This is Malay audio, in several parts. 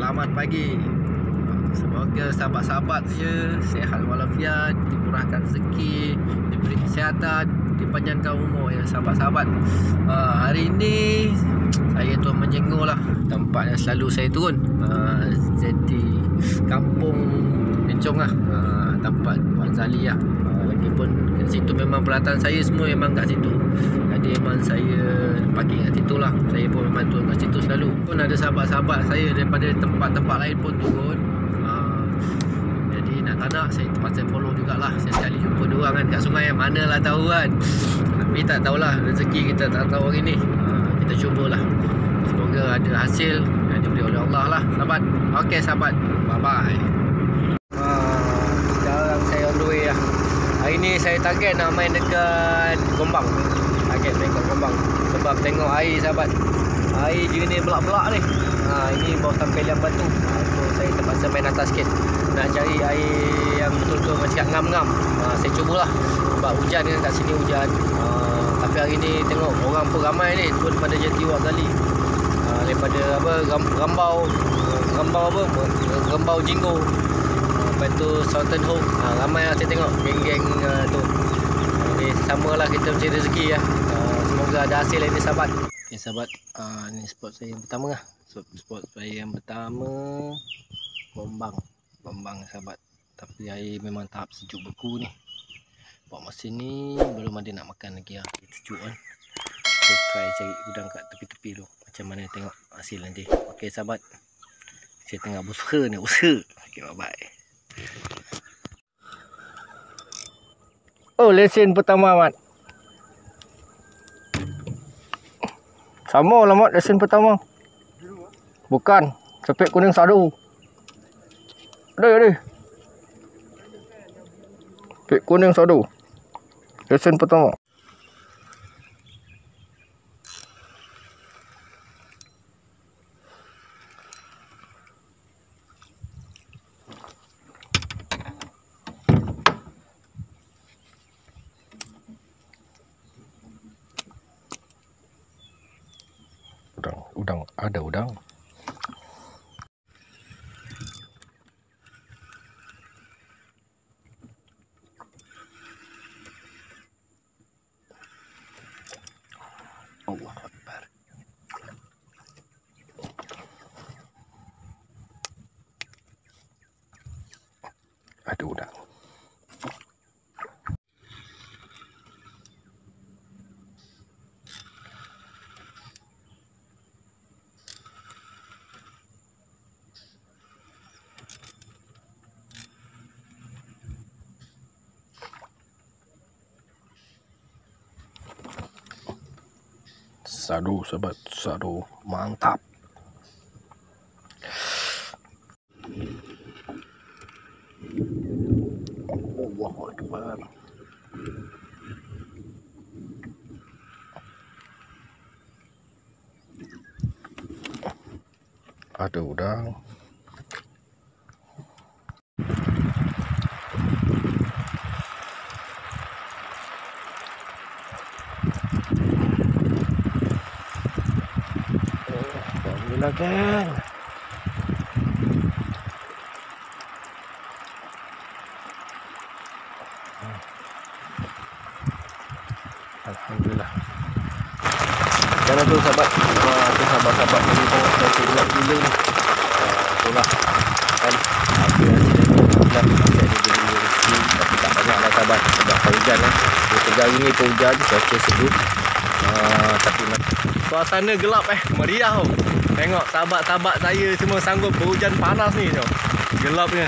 Selamat pagi. Semoga sahabat-sahabat saya sihat walafiat, dimurahkan rezeki, diberi kesihatan, dipanjangkan umur ya sahabat-sahabat. Hari ini saya turun menjenguk lah tempat yang selalu saya turun, jadi kampung Pencong lah, tempat Wan Zali lah. Lagipun kat situ memang peralatan saya semua memang kat situ. Jadi memang saya parking kat situ lah. Saya pun memang turun kat situ selalu. Pun ada sahabat-sahabat saya daripada tempat-tempat lain pun turun. Jadi nak tak nak saya terpaksa follow jugalah. Saya sekali jumpa diorang kan kat sungai, manalah tahu kan. Tapi tak tahulah, rezeki kita tak tahu hari ni. Kita cubalah. Semoga ada hasil yang diberi oleh Allah lah sahabat. Okey sahabat, bye bye. Sekarang saya on the way lah. Hari ni saya target nak main dekat Gombang. Target main kat Gombang sebab tengok air sahabat. Air jernih belak-belak ni. Ini baru sampai Liang Batu. So saya terpaksa main atas sikit. Nak cari air yang betul-betul macam ngam-ngam. Saya cubalah. Sebab hujan kan kat sini hujan. Tapi hari ni tengok orang pun ramai ni turun pada jati Wan Zali. Daripada apa Rambau Jinggo. Lepas tu Sultan Home. Ramai lah saya tengok geng-geng tu. Samalah kita mencari rezeki ya. Semoga ada hasil ini sahabat. Okay sahabat, ni spot saya yang pertama lah. Spot saya yang pertama Gombang sahabat. Tapi air memang tahap sejuk beku ni. Buat masa ni belum ada nak makan lagi lah. Sejuk kan. Kita try cari udang kat tepi-tepi tu. Macam mana tengok hasil nanti. Okay sahabat, saya tengah berusaha ni. Okay bye bye. Oh, lesen pertama Mat. Sama lah Mat, lesen pertama. Bukan, sepik kuning sadu. Ada. Sepik kuning sadu. Lesen pertama. Udang, ada udang. Allah Akbar. Ada udang. Sadu sahabat, sadu mantap. Allahu Akbar. Ada udang. Kan. Alhamdulillah. Jangan tu sahabat. Tu sahabat-sahabat ni tengok saya gelap gila ni. Itulah kan. Apa yang saya masih ada beri rezeki tapi tak banyak lah sahabat sebab hujan kan. Tiga hari ni pun hujan, cuaca sejuk. Tapi suasana gelap meriah tau. Tengok sahabat-sahabat saya semua sanggup berhujan panas ni tau. Gelapnya.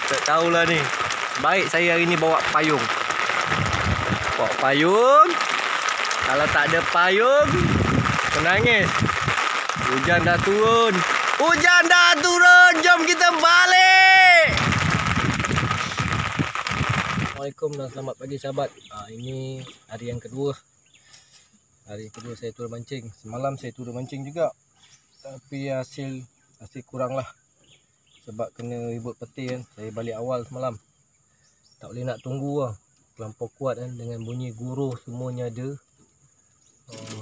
Tak tahulah ni. Baik saya hari ni bawa payung. Kalau tak ada payung, menangis. Hujan dah turun. Jom kita balik. Assalamualaikum dan selamat pagi sahabat. Ini hari yang kedua. Hari kedua saya turun mancing. Semalam saya turun mancing juga. Tapi hasil kurang lah. Sebab kena ribut peti kan. Saya balik awal semalam. Tak boleh nak tunggu lah. Terlampau kuat kan. Dengan bunyi guruh semuanya ada.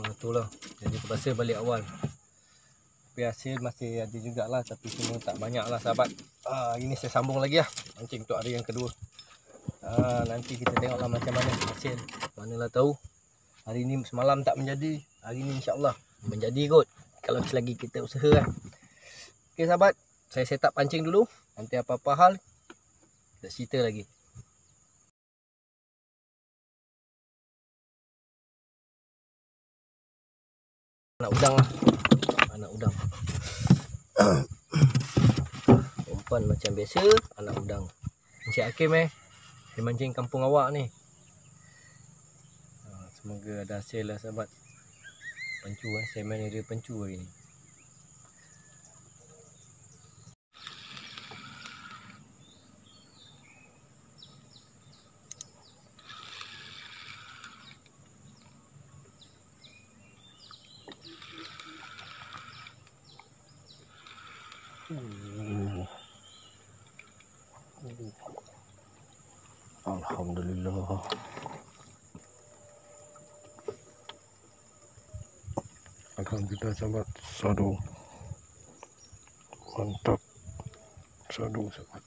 Itulah. Jadi terpaksa balik awal. Tapi hasil masih ada jugalah, tapi semua tak banyak lah sahabat. Hari ni saya sambung lagi lah mancing untuk hari yang kedua. Nanti kita tengoklah macam mana hasil. Manalah tahu. Hari ni semalam tak menjadi, hari ni insya-Allah menjadi kot. Kalau selagi kita usaha kan. Okey sahabat, saya set up pancing dulu. Nanti apa-apa hal kita cerita lagi. Anak udang lah. Anak udang. Umpan macam biasa, anak udang. Encik Hakim dia mancing kampung awak ni. Semoga ada hasil lah sahabat. Pencu saya main area pencu hari ni. Alhamdulillah. Alhamdulillah sahabat, sadu. Mantap. Sadu sahabat.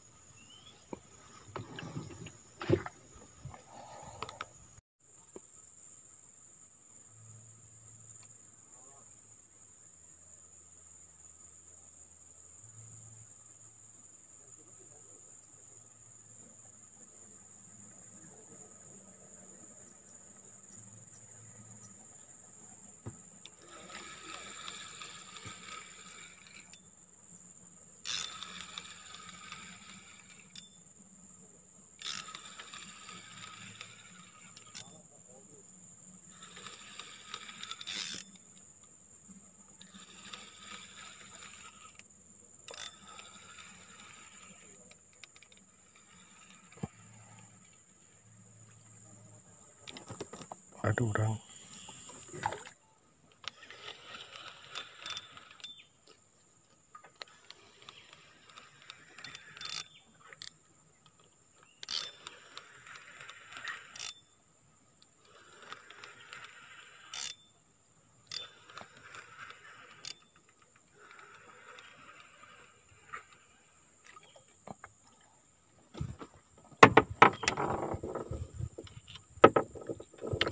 Ada orang.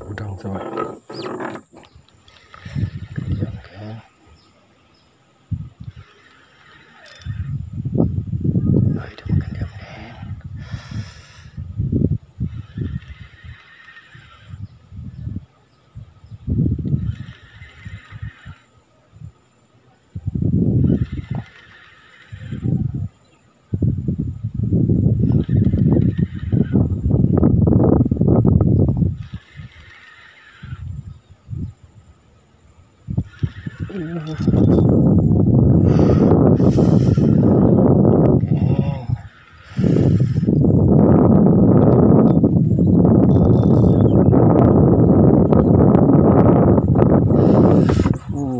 Udang sahabat. Diamkan. Dia makan diam ni.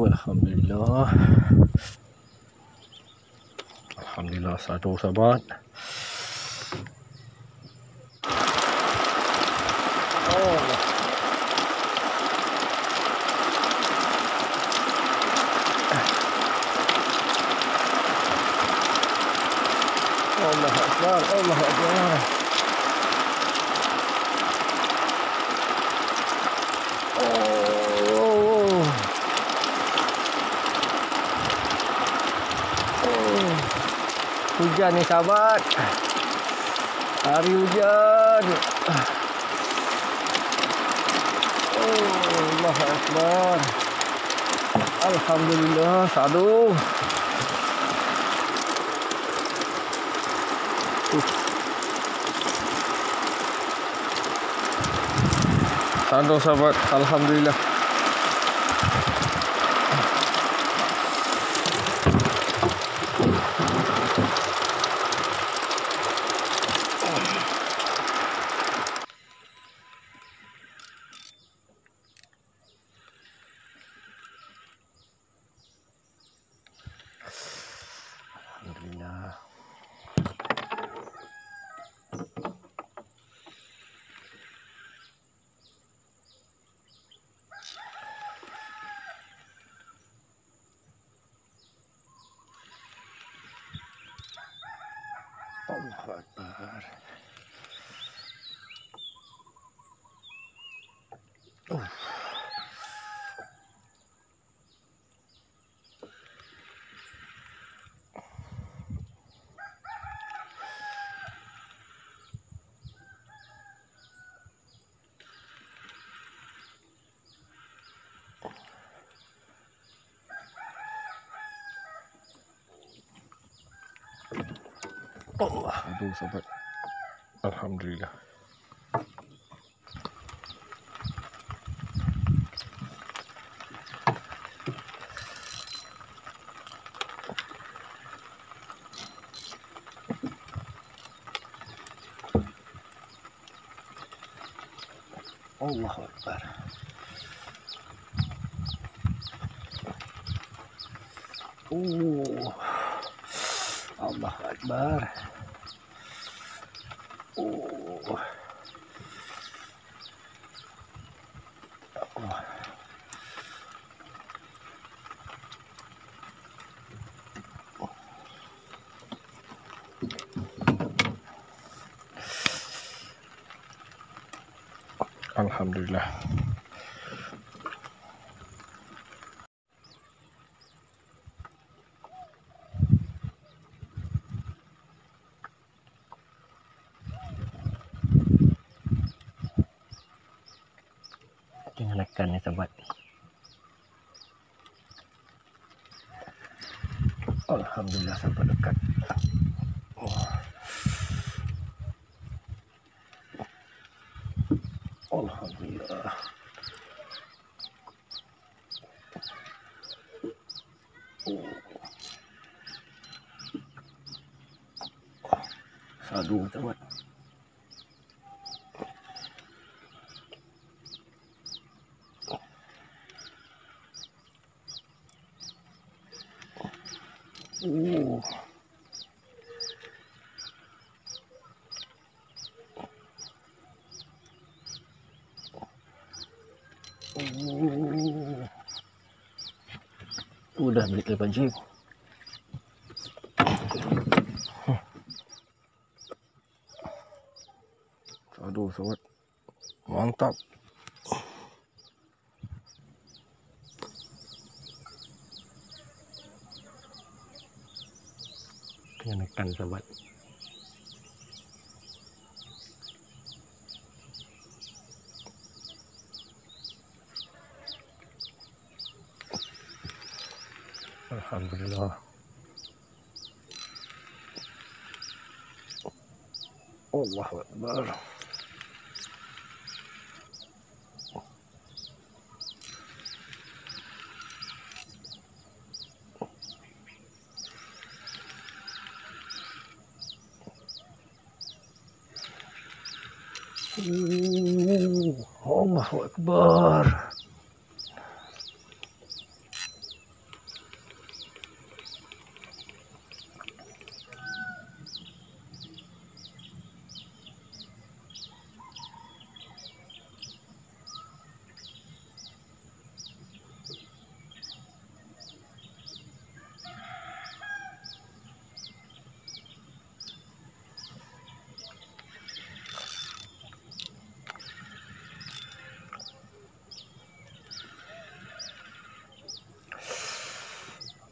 Alhamdulillah. Alhamdulillah satu sahabat. Allah Akbar, Allah Akbar. Hujan ni sahabat. Hari hujan. Allah Akbar. Alhamdulillah sadu. Sadu sahabat, alhamdulillah. Alhamdulillah. Allahu Akbar. Allah, aduh sahabat. Alhamdulillah. Allahu Akbar. Allahu Akbar. Allah. Alhamdulillah. Jangan nekan ya sahabat. Alhamdulillah sampai dekat. Alhamdulillah. Sadu sahabat. Udah beli lepas jeep. Aduh sobat, mantap. Kenakan sobat. Alhamdulillah. Allahu Akbar. Allahu Akbar.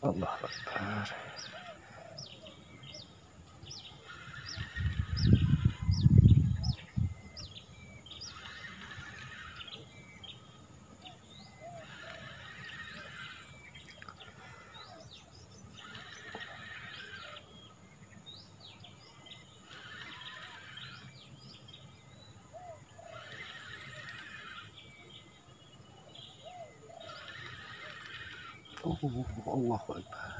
Allahu Akbar. Allahu Akbar.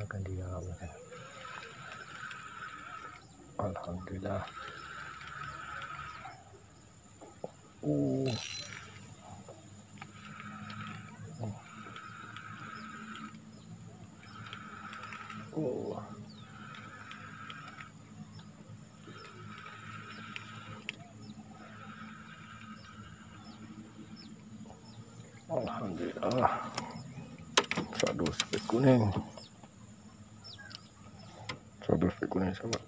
akan diam kan. Alhamdulillah. Oh. Oh. Alhamdulillah. Sadu spek kuning. Sadu spek kuning sahabat.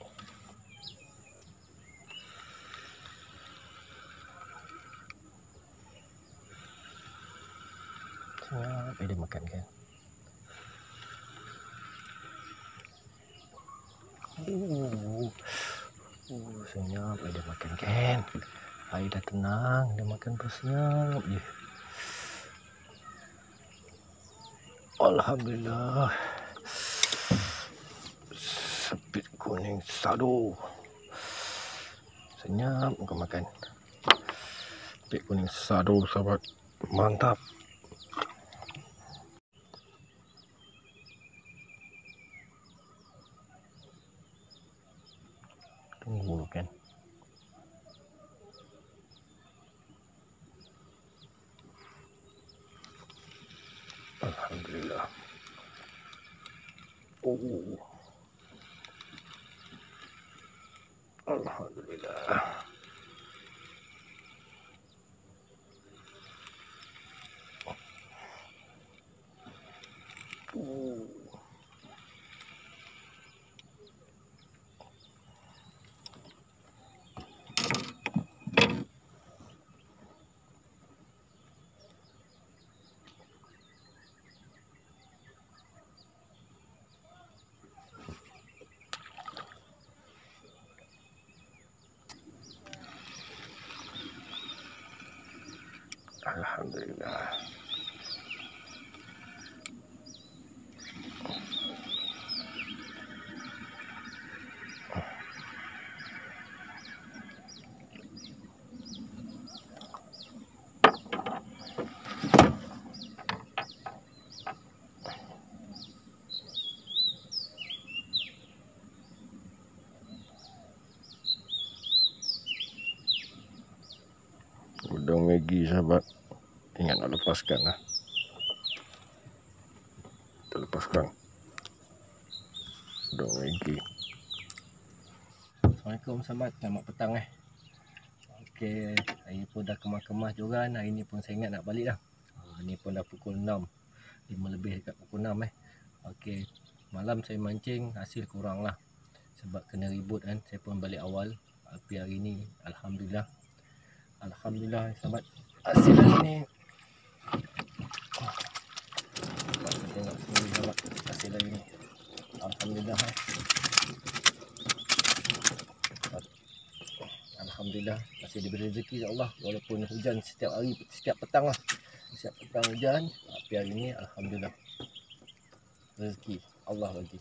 Siap, dia makan kan. Senyap, dia makan kan. Air dah tenang, dia makan bersenyap je. Alhamdulillah. Sepit kuning sadu. Senyap kau makan. Sepit kuning sadu sahabat. Mantap. Tunggu kan. Alhamdulillah. Oh. Alhamdulillah. Alhamdulillah. Udang Maggi sahabat. Ingat nak lepaskan lah. Kita lepaskan udang Maggi. Assalamualaikum sahabat, selamat petang Okey, hari pun dah kemas-kemas joran. Hari ni pun saya ingat nak balik dah. Ni pun dah pukul 6, 5 lebih dekat pukul 6 Okey, malam saya mancing, hasil kurang lah sebab kena ribut kan. Saya pun balik awal. Tapi hari ni Alhamdulillah. Alhamdulillah sahabat, hasil hari ni. Kita tengok sini sahabat, hasil hari ni Alhamdulillah. Alhamdulillah masih diberi rezeki Allah, walaupun hujan setiap hari, setiap petang lah. Setiap petang hujan, tapi hari ni Alhamdulillah rezeki Allah lagi.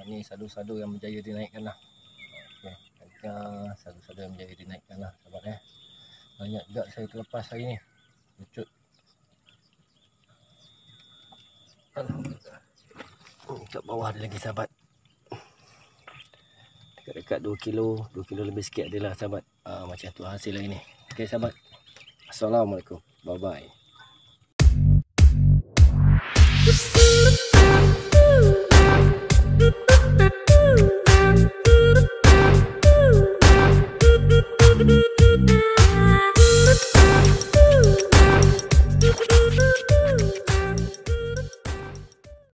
Ni sadu-sadu yang berjaya dinaikkan lah. Okay. Sadu-sadu yang berjaya dinaikkan lah sahabat Banyak juga saya terlepas hari ni. Lucut. Alhamdulillah. Kat bawah ada lagi sahabat. Dekat 2 kilo lebih sikit adalah sahabat. Macam tu hasil hari ni. Okay sahabat. Assalamualaikum. Bye bye. Ooh.